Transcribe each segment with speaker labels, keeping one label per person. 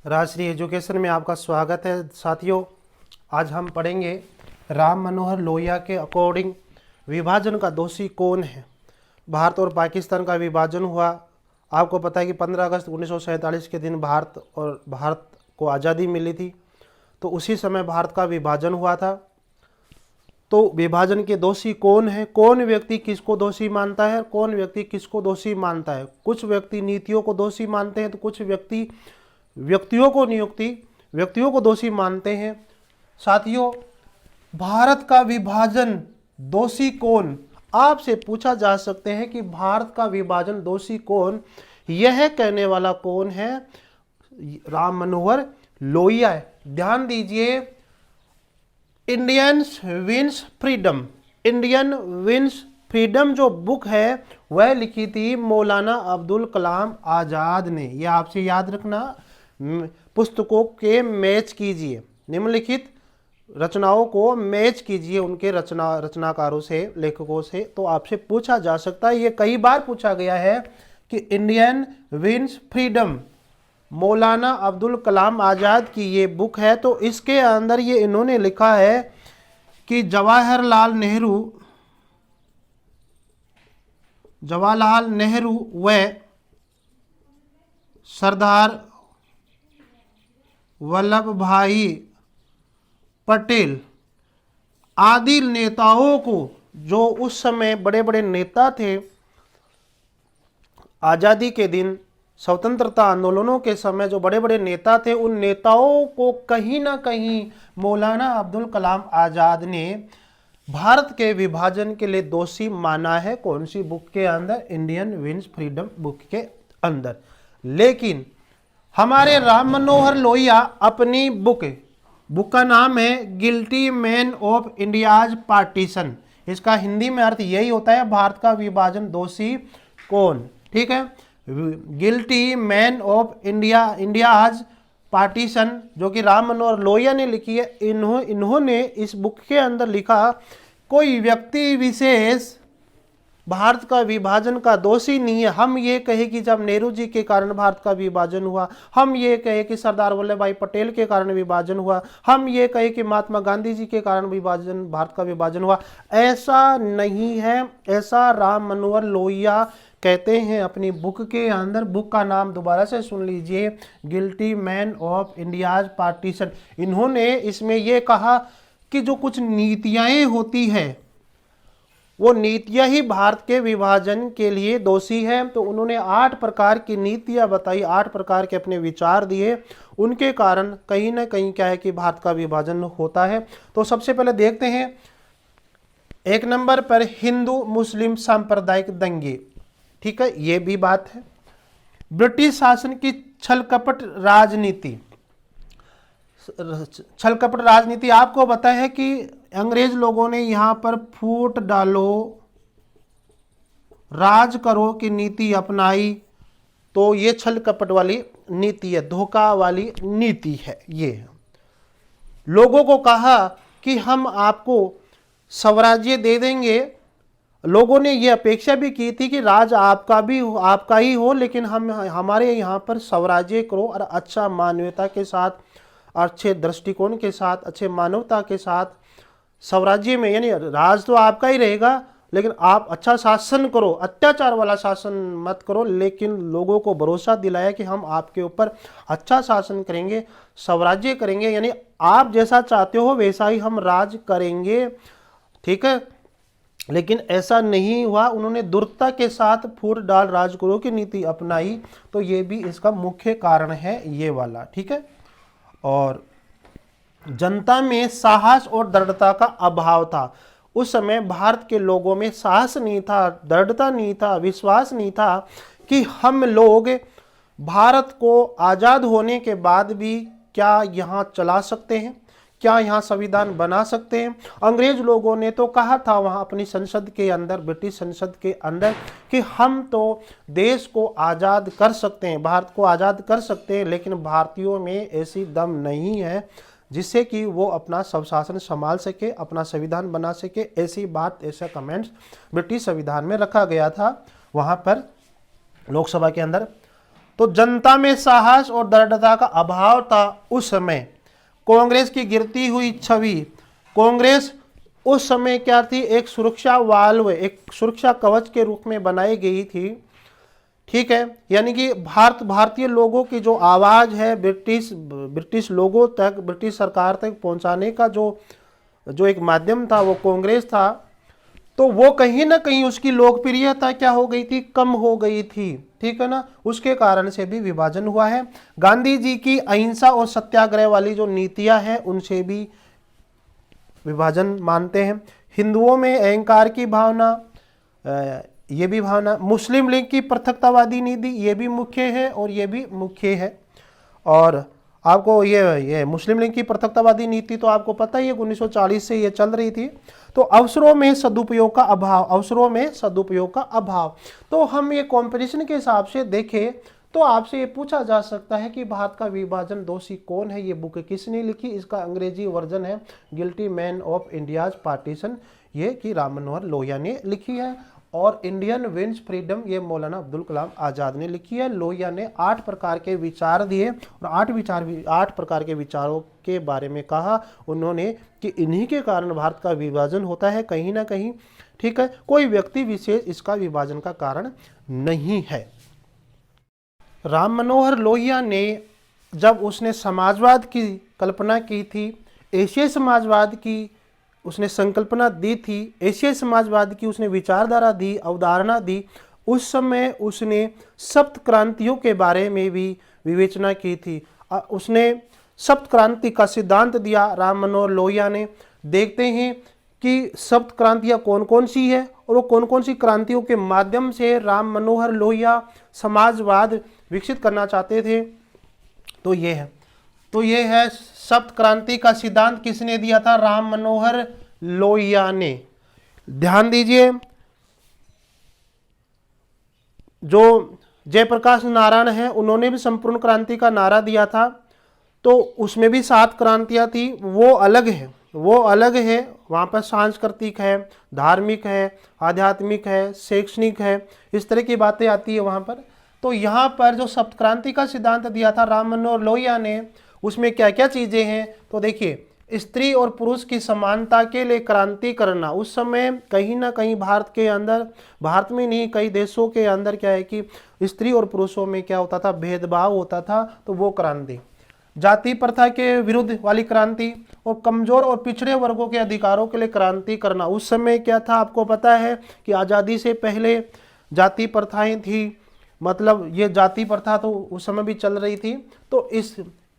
Speaker 1: Rajshree education में आपका स्वागत है साथियों। आज हम पढ़ेंगे राम मनोहर लोहिया के अकॉर्डिंग विभाजन का दोषी कौन है। भारत और पाकिस्तान का विभाजन हुआ। आपको पता है कि 15 अगस्त 1947 के दिन भारत को आज़ादी मिली थी। तो उसी समय भारत का विभाजन हुआ था। तो विभाजन के दोषी कौन है, कौन व्यक्ति किसको दोषी मानता है, कौन व्यक्ति किसको दोषी मानता है। कुछ व्यक्ति नीतियों को दोषी मानते हैं तो कुछ व्यक्ति व्यक्तियों को दोषी मानते हैं। साथियों, भारत का विभाजन दोषी कौन, आपसे पूछा जा सकते हैं कि भारत का विभाजन दोषी कौन, यह कहने वाला कौन है? राम मनोहर लोहिया है। ध्यान दीजिए, इंडियन विंस फ्रीडम जो बुक है वह लिखी थी मौलाना अब्दुल कलाम आज़ाद ने। यह आपसे याद रखना, पुस्तकों के मैच कीजिए, निम्नलिखित रचनाओं को मैच कीजिए उनके रचनाकारों से, लेखकों से। तो आपसे पूछा जा सकता है, ये कई बार पूछा गया है कि इंडियन विंस फ्रीडम मौलाना अब्दुल कलाम आज़ाद की ये बुक है। तो इसके अंदर ये इन्होंने लिखा है कि जवाहरलाल नेहरू व सरदार वल्लभ भाई पटेल आदि नेताओं को, जो उस समय बड़े बड़े नेता थे, आज़ादी के दिन स्वतंत्रता आंदोलनों के समय जो बड़े बड़े नेता थे, उन नेताओं को कहीं ना कहीं मौलाना अब्दुल कलाम आज़ाद ने भारत के विभाजन के लिए दोषी माना है। कौन सी बुक के अंदर? इंडियन विंस फ्रीडम बुक के अंदर। लेकिन हमारे राम मनोहर लोहिया अपनी बुक का नाम है guilty man of India's partition. इसका हिंदी में अर्थ यही होता है, भारत का विभाजन दोषी कौन। ठीक है, guilty man of India's partition, जो कि राम मनोहर लोहिया ने लिखी है। इन्होंने इस बुक के अंदर लिखा, कोई व्यक्ति विशेष भारत का विभाजन का दोषी नहीं है। हम ये कहे कि जब नेहरू जी के कारण भारत का विभाजन हुआ, हम ये कहे कि सरदार वल्लभ भाई पटेल के कारण विभाजन हुआ, हम ये कहे कि महात्मा गांधी जी के कारण भारत का विभाजन हुआ, ऐसा नहीं है। ऐसा राम मनोहर लोहिया कहते हैं अपनी बुक के अंदर। बुक का नाम दोबारा से सुन लीजिए, guilty man of India's partition. इन्होंने इसमें यह कहा कि जो कुछ नीतियां होती है, वो नीतियां ही भारत के विभाजन के लिए दोषी है। तो उन्होंने 8 प्रकार की नीतियां बताई, 8 प्रकार के अपने विचार दिए। उनके कारण कहीं ना कहीं क्या है कि भारत का विभाजन होता है। तो सबसे पहले देखते हैं, 1 नंबर पर हिंदू मुस्लिम सांप्रदायिक दंगे। ठीक है, ये भी बात है। ब्रिटिश शासन की छल कपट राजनीति। आपको पता है कि अंग्रेज लोगों ने यहां पर फूट डालो राज करो की नीति अपनाई। तो ये छल कपट वाली नीति है, धोखा वाली नीति है। ये लोगों को कहा कि हम आपको स्वराज्य दे देंगे। लोगों ने ये अपेक्षा भी की थी कि राज आपका ही हो, लेकिन हमारे यहाँ पर स्वराज्य करो और अच्छा मानवता के साथ, अच्छे दृष्टिकोण के साथ, अच्छे मानवता के साथ स्वराज्य में, यानी राज तो आपका ही रहेगा, लेकिन आप अच्छा शासन करो, अत्याचार वाला शासन मत करो। लेकिन लोगों को भरोसा दिलाया कि हम आपके ऊपर अच्छा शासन करेंगे, स्वराज्य करेंगे, यानी आप जैसा चाहते हो वैसा ही हम राज करेंगे। ठीक है, लेकिन ऐसा नहीं हुआ। उन्होंने दुर्ता के साथ फूट डाल राजगुरु की नीति अपनाई। तो ये भी इसका मुख्य कारण है, ये वाला। ठीक है, और जनता में साहस और दृढ़ता का अभाव था। उस समय भारत के लोगों में साहस नहीं था, दृढ़ता नहीं था, विश्वास नहीं था कि हम लोग भारत को आज़ाद होने के बाद भी क्या यहाँ चला सकते हैं, क्या यहाँ संविधान बना सकते हैं। अंग्रेज लोगों ने तो कहा था वहाँ अपनी संसद के अंदर, ब्रिटिश संसद के अंदर, कि हम तो देश को आज़ाद कर सकते हैं, भारत को आज़ाद कर सकते हैं, लेकिन भारतीयों में ऐसी दम नहीं है जिससे कि वो अपना स्वशासन संभाल सके, अपना संविधान बना सके। ऐसी बात, ऐसा कमेंट्स ब्रिटिश संविधान में रखा गया था वहाँ पर लोकसभा के अंदर। तो जनता में साहस और दृढ़ता का अभाव था उस समय। कांग्रेस की गिरती हुई छवि, कांग्रेस उस समय क्या थी, एक सुरक्षा वाल्व, एक सुरक्षा कवच के रूप में बनाई गई थी। ठीक है, यानी कि भारतीय लोगों की जो आवाज है ब्रिटिश लोगों तक, ब्रिटिश सरकार तक पहुंचाने का जो एक माध्यम था वो कांग्रेस था। तो वो कहीं ना कहीं उसकी लोकप्रियता क्या हो गई थी, कम हो गई थी। ठीक है ना, उसके कारण से भी विभाजन हुआ है। गांधी जी की अहिंसा और सत्याग्रह वाली जो नीतियां हैं उनसे भी विभाजन मानते हैं। हिंदुओं में अहंकार की भावना, ये भी भावना। मुस्लिम लीग की पृथकतावादी नीति, ये भी मुख्य है और ये भी मुख्य है। और आपको ये मुस्लिम लीग की पृथकतावादी नीति तो आपको पता ही है 1940 से ये चल रही थी। तो अवसरों में सदुपयोग का अभाव, अवसरों में सदुपयोग का अभाव। तो हम ये कंपैरिजन के हिसाब से देखें तो आपसे ये पूछा जा सकता है कि भारत का विभाजन दोषी कौन है, ये बुक किसने लिखी। इसका अंग्रेजी वर्जन है guilty man of India's partition, ये कि राम मनोहर लोहिया ने लिखी है। और इंडियन विंस फ्रीडम, ये मौलाना अब्दुल कलाम आज़ाद ने लिखी है। लोहिया ने 8 प्रकार के विचार दिए और 8 प्रकार के विचारों के बारे में कहा उन्होंने कि इन्हीं के कारण भारत का विभाजन होता है कहीं ना कहीं। ठीक है, कोई व्यक्ति विशेष इसका विभाजन का कारण नहीं है। राम मनोहर लोहिया ने जब उसने समाजवाद की कल्पना की थी, एशियाई समाजवाद की उसने संकल्पना दी थी, एशियाई समाजवाद की उसने विचारधारा दी, अवधारणा दी, उस समय उसने सप्त क्रांतियों के बारे में भी विवेचना की थी। उसने सप्त क्रांति का सिद्धांत दिया राम मनोहर लोहिया ने। देखते हैं कि सप्त क्रांतियाँ कौन कौन सी है और वो कौन कौन सी क्रांतियों के माध्यम से राम मनोहर लोहिया समाजवाद विकसित करना चाहते थे। तो ये है सप्त क्रांति का सिद्धांत किसने दिया था, राम मनोहर लोहिया ने। ध्यान दीजिए, जो जयप्रकाश नारायण है उन्होंने भी संपूर्ण क्रांति का नारा दिया था। तो उसमें भी 7 क्रांतियां थी, वो अलग है। वहाँ पर सांस्कृतिक है, धार्मिक है, आध्यात्मिक है, शैक्षणिक है, इस तरह की बातें आती है वहाँ पर। तो यहाँ पर जो सप्त क्रांति का सिद्धांत दिया था राम मनोहर लोहिया ने, उसमें क्या क्या चीज़ें हैं तो देखिए, स्त्री और पुरुष की समानता के लिए क्रांति करना। उस समय कहीं ना कहीं भारत के अंदर, भारत में नहीं कई देशों के अंदर क्या है कि स्त्री और पुरुषों में क्या होता था, भेदभाव होता था, तो वो क्रांति। जाति प्रथा के विरुद्ध वाली क्रांति और कमजोर और पिछड़े वर्गों के अधिकारों के लिए क्रांति करना। उस समय क्या था, आपको पता है कि आज़ादी से पहले जाति प्रथाएं थी, मतलब ये जाति प्रथा तो उस समय भी चल रही थी। तो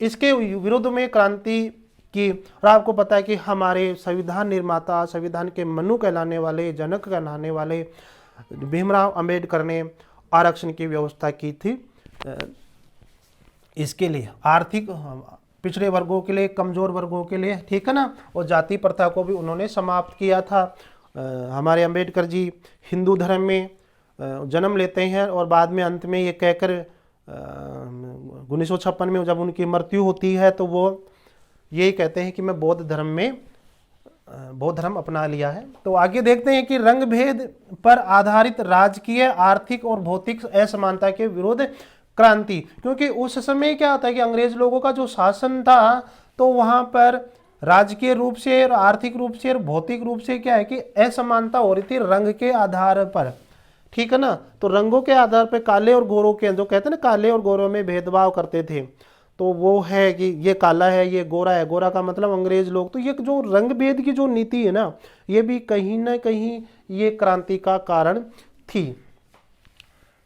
Speaker 1: इसके विरुद्ध में क्रांति की। और आपको पता है कि हमारे संविधान निर्माता, संविधान के मनु कहलाने वाले, जनक कहलाने वाले भीमराव अंबेडकर ने आरक्षण की व्यवस्था की थी इसके लिए, आर्थिक पिछड़े वर्गों के लिए, कमजोर वर्गों के लिए। ठीक है ना, और जाति प्रथा को भी उन्होंने समाप्त किया था। हमारे अंबेडकर जी हिंदू धर्म में जन्म लेते हैं और बाद में अंत में ये कहकर 1956 में जब उनकी मृत्यु होती है तो वो यही कहते हैं कि मैं बौद्ध धर्म अपना लिया है। तो आगे देखते हैं कि रंग भेद पर आधारित राजकीय, आर्थिक और भौतिक असमानता के विरुद्ध क्रांति। क्योंकि उस समय क्या होता है कि अंग्रेज लोगों का जो शासन था तो वहाँ पर राजकीय रूप से और आर्थिक रूप से और भौतिक रूप से क्या है कि असमानता हो रही थी रंग के आधार पर। ठीक है ना, तो रंगों के आधार पर काले और गोरों के, जो कहते हैं ना काले और गोरों में भेदभाव करते थे, तो वो है कि ये काला है, ये गोरा है, गोरा का मतलब अंग्रेज लोग। तो ये जो रंग भेद की जो नीति है ना, ये भी कहीं ना कहीं ये क्रांति का कारण थी।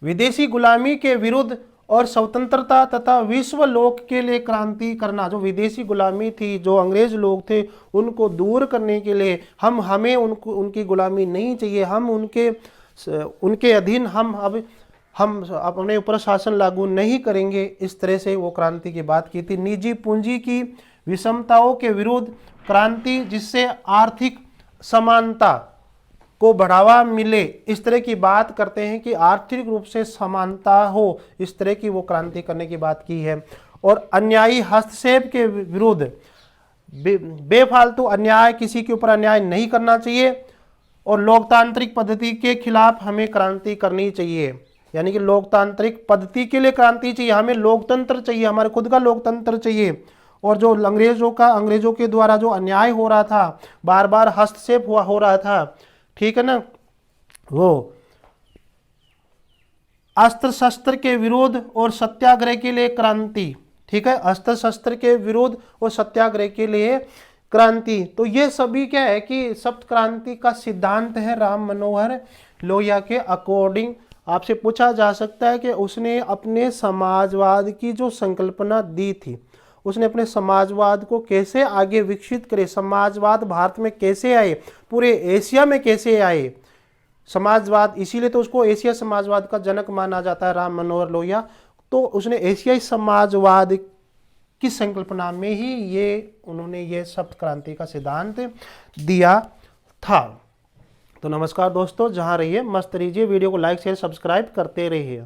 Speaker 1: विदेशी गुलामी के विरुद्ध और स्वतंत्रता तथा विश्व लोक के लिए क्रांति करना। जो विदेशी गुलामी थी, जो अंग्रेज लोग थे, उनको दूर करने के लिए हमें उनकी गुलामी नहीं चाहिए, हम उनके अधीन हम अपने ऊपर शासन लागू नहीं करेंगे, इस तरह से वो क्रांति की बात की थी। निजी पूंजी की विषमताओं के विरुद्ध क्रांति, जिससे आर्थिक समानता को बढ़ावा मिले, इस तरह की बात करते हैं कि आर्थिक रूप से समानता हो, इस तरह की वो क्रांति करने की बात की है। और अन्यायी हस्तक्षेप के विरुद्ध, बेफालतू अन्याय, किसी के ऊपर अन्याय नहीं करना चाहिए और लोकतांत्रिक पद्धति के खिलाफ हमें क्रांति करनी चाहिए। यानी कि लोकतांत्रिक पद्धति के लिए क्रांति चाहिए, हमें लोकतंत्र चाहिए, हमारे खुद का लोकतंत्र चाहिए। और जो अंग्रेजों के द्वारा जो अन्याय हो रहा था, बार बार हस्तक्षेप हो रहा था, ठीक है ना, वो अस्त्र शस्त्र के विरोध और सत्याग्रह के लिए क्रांति, ठीक है, अस्त्र शस्त्र के विरोध और सत्याग्रह के लिए क्रांति। तो ये सभी क्या है कि सप्त क्रांति का सिद्धांत है राम मनोहर लोहिया के अकॉर्डिंग। आपसे पूछा जा सकता है कि उसने अपने समाजवाद की जो संकल्पना दी थी, उसने अपने समाजवाद को कैसे आगे विकसित करे, समाजवाद भारत में कैसे आए, पूरे एशिया में कैसे आए समाजवाद, इसीलिए तो उसको एशिया समाजवाद का जनक माना जाता है राम मनोहर लोहिया। तो उसने एशियाई समाजवाद की संकल्पना में ही उन्होंने ये सप्त क्रांति का सिद्धांत दिया था। तो नमस्कार दोस्तों, जहां रहिए मस्त रहिए, वीडियो को लाइक शेयर सब्सक्राइब करते रहिए।